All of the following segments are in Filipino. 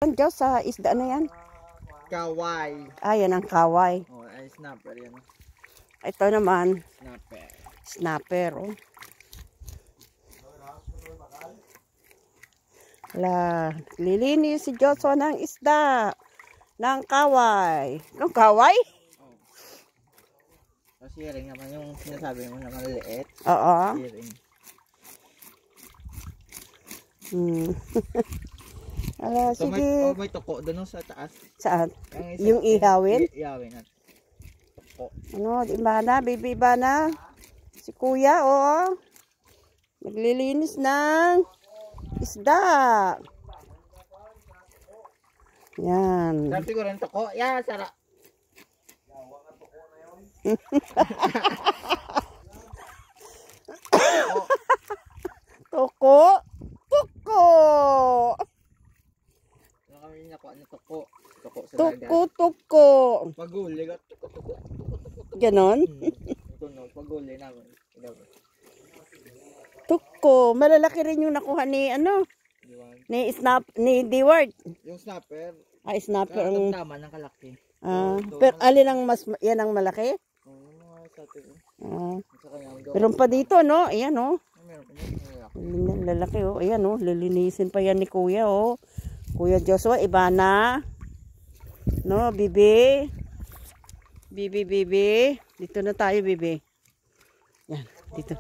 Yan, Diyos, sa isda na yan. Kaway. Yan ang kaway. Oh, ay snapper yan. Ito naman, Snapper. snapper. Oh. Wala, lilinis si Joshua ng isda. Ng kaway. Ng kaway? Oh. Kasi ring naman yung sinasabi mo na maliliit. Oo. Ring. Ala, So, sige. may toko doon sa taas. Saan? Yung ihawin? Ihawin na. Toko. Ano, Ibana, baby Ibana. Si kuya, oh. Naglilinis ng isda. Yan. Sabi ko rin toko. Yeah, sarap. Toko. Toko. Ano kami nakuha na toko. Toko sa dagat. Toko, toko. Paguli. Toko. Ganon. Ito no, paguli namin. Toko. Malalaki rin yung nakuha ni, ano, ni Deward. Yung snapper. Snapper ang... Tama ng kalaki. Pero alin ang mas, yan ang malaki? Oo, sa atin. Meron pa dito, no? Ayan, no? Meron pa niya. Lalaki, oh. Ayan, no? Lilinisin pa yan ni Kuya, oh. Kuya Joshua, Ibana. No, Bibi. Bibi. Dito na tayo, Bibi. Yan, dito.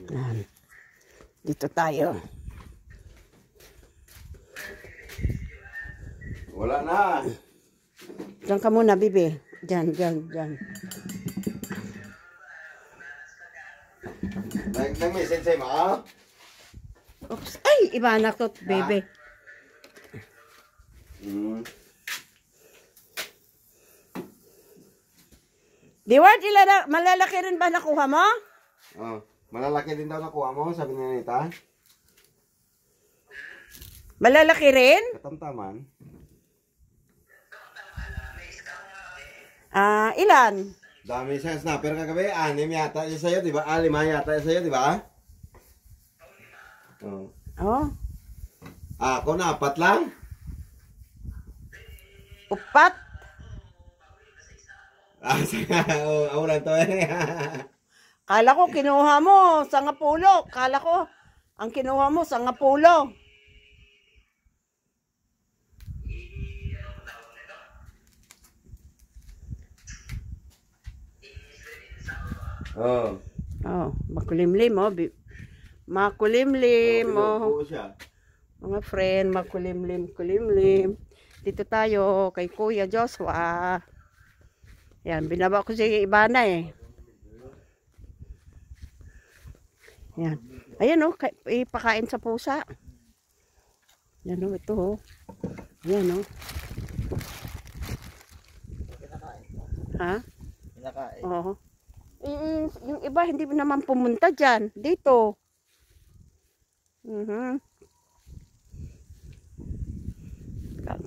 Yan. Dito tayo. Wala na. Diyan ka muna, Bibi. Diyan. Nag-message sa'yo, ma? Oops. Ay, iba na to, Bibi. Deward, malalaki rin ba nakuha mo? Malalaki din daw nakuha mo, sabi ni Anita. Malalaki rin? Katamtaman. Ilan? Dami siyang snapper kagabi. 6 yata yung sa'yo, di ba? 5 yata yung sa'yo, di ba? Oh. Ako na, 4 lang. 4? Aulan to eh. Kala ko kinuha mo, sangapulo. Kala ko, ang kinuha mo, sangapulo. Makulimlim, oh. Makulimlim, oh. Mga friend, makulimlim. Dito tayo kay Kuya Joshua. Yan, binaba ko si Ibana eh. Yan. Ayan, oh, ipakain sa pusa. Yan, oh, ito, oh. Yan, oh. Ha? Pinakain. Oo. Yung iba hindi naman pumunta dyan. Dito.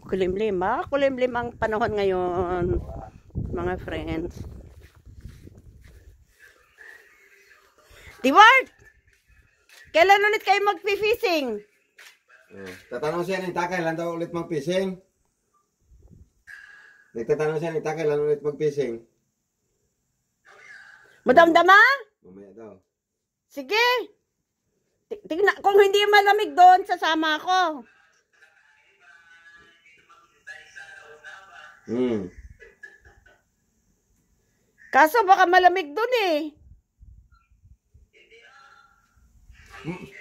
Kulimlim. Kulimlim ang panahon ngayon. Mga friends. Deward! Kailan ulit kayo mag-fishing? Tatanong siya ni Taka, kailan daw ulit mag-fishing? Nagtatanong siya ni Taka, kailan ulit mag-fishing? Madamdama? Mamaya daw. Sige. Tingnan, kung hindi malamig doon, sasama ako. Kaso baka malamig doon eh.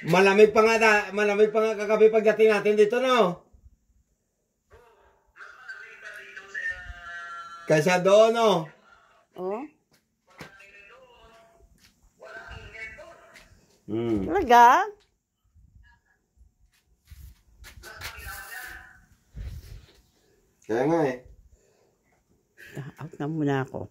Malamig pa nga kagabi pagdating natin dito, no? Kaysa doon, no? Oh. Talaga? Kaya nga eh. Out na muna ako.